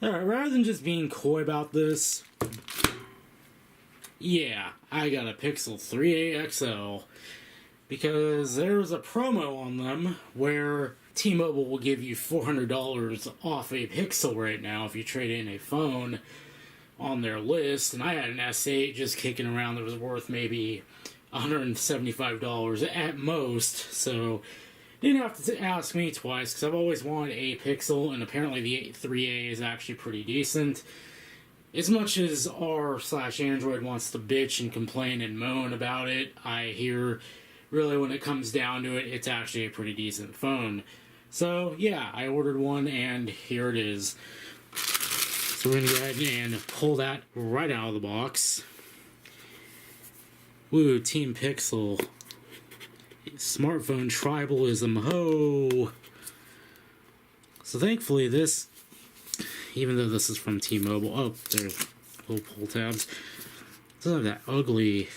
Alright, rather than just being coy about this, yeah, I got a Pixel 3a XL because there's a promo on them where T-Mobile will give you $400 off a Pixel right now if you trade in a phone on their list, and I had an S8 just kicking around that was worth maybe $175 at most, so didn't have to ask me twice because I've always wanted a Pixel, and apparently the 3A is actually pretty decent. As much as r/Android wants to bitch and complain and moan about it, I hear really when it comes down to it, it's actually a pretty decent phone. So yeah, I ordered one and here it is. So we're going to go ahead and pull that right out of the box. Woo, Team Pixel. Smartphone tribalism, ho! So thankfully this, even though this is from T-Mobile, oh, there's little pull tabs. Doesn't have that ugly.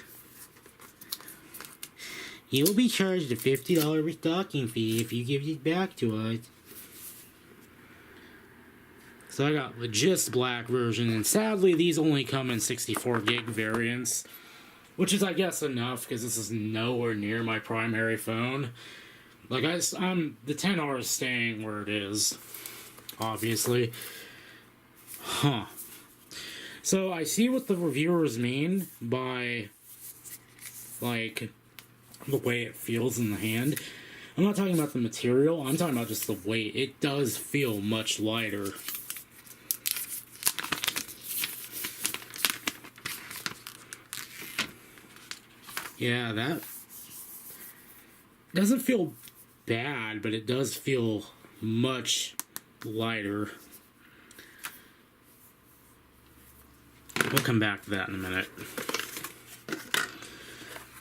You will be charged a $50 restocking fee if you give it back to us. So I got the Gist Black version, and sadly these only come in 64 gig variants, which is I guess enough because this is nowhere near my primary phone. Like the 10R is staying where it is, obviously. Huh. So I see what the reviewers mean by like the way it feels in the hand. I'm not talking about the material, I'm talking about just the weight. It does feel much lighter. Yeah, that doesn't feel bad, but it does feel much lighter. We'll come back to that in a minute.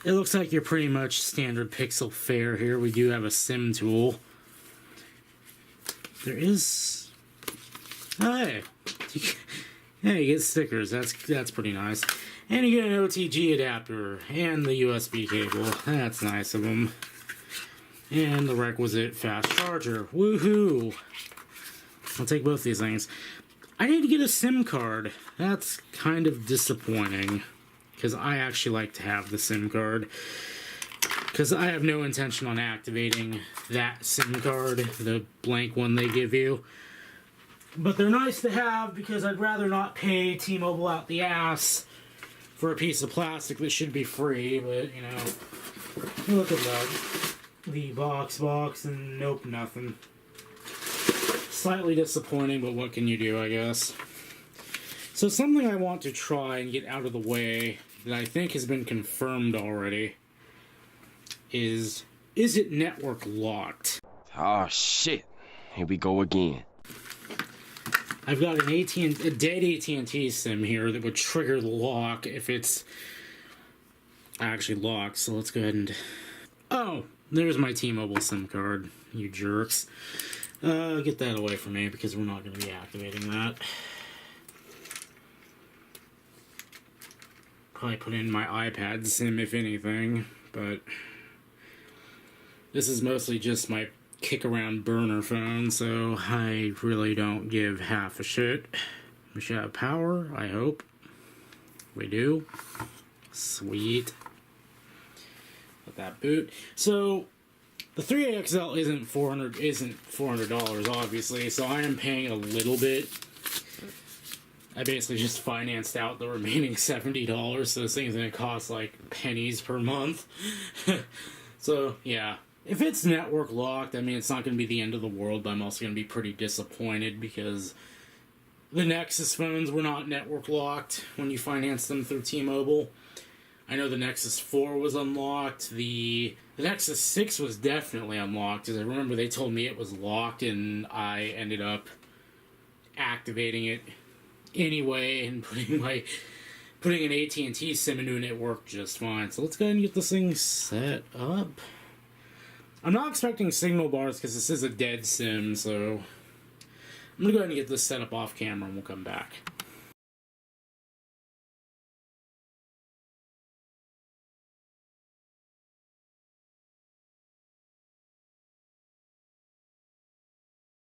It looks like you're pretty much standard Pixel fare here. We do have a SIM tool. There is... Hey! Hey, you get stickers. That's pretty nice. And you get an OTG adapter and the USB cable. That's nice of them. And the requisite fast charger. Woohoo! I'll take both these things. I need to get a SIM card. That's kind of disappointing, because I actually like to have the SIM card. Because I have no intention on activating that SIM card, the blank one they give you. But they're nice to have because I'd rather not pay T-Mobile out the ass for a piece of plastic that should be free, but, you know, look at that. The box, and nope, nothing. Slightly disappointing, but what can you do, I guess. So something I want to try and get out of the way that I think has been confirmed already is it network locked? Oh, shit. Here we go again. I've got a dead AT&T SIM here that would trigger the lock if it's actually locked. So let's go ahead and... Oh, there's my T-Mobile SIM card, you jerks. Get that away from me because we're not going to be activating that. Probably put in my iPad SIM if anything, but this is mostly just my kick-around burner phone, so I really don't give half a shit. We should have power, I hope. We do. Sweet. Let that boot. So, the 3AXL isn't $400 obviously, so I am paying a little bit. I basically just financed out the remaining $70, so this thing's gonna cost like pennies per month. So, yeah. If it's network locked, I mean, it's not going to be the end of the world, but I'm also going to be pretty disappointed because the Nexus phones were not network locked when you financed them through T-Mobile. I know the Nexus 4 was unlocked. The Nexus 6 was definitely unlocked, because I remember they told me it was locked, and I ended up activating it anyway and putting an AT&T SIM into it, and it worked just fine. So let's go ahead and get this thing set up. I'm not expecting signal bars because this is a dead SIM, so I'm going to go ahead and get this set up off camera and we'll come back.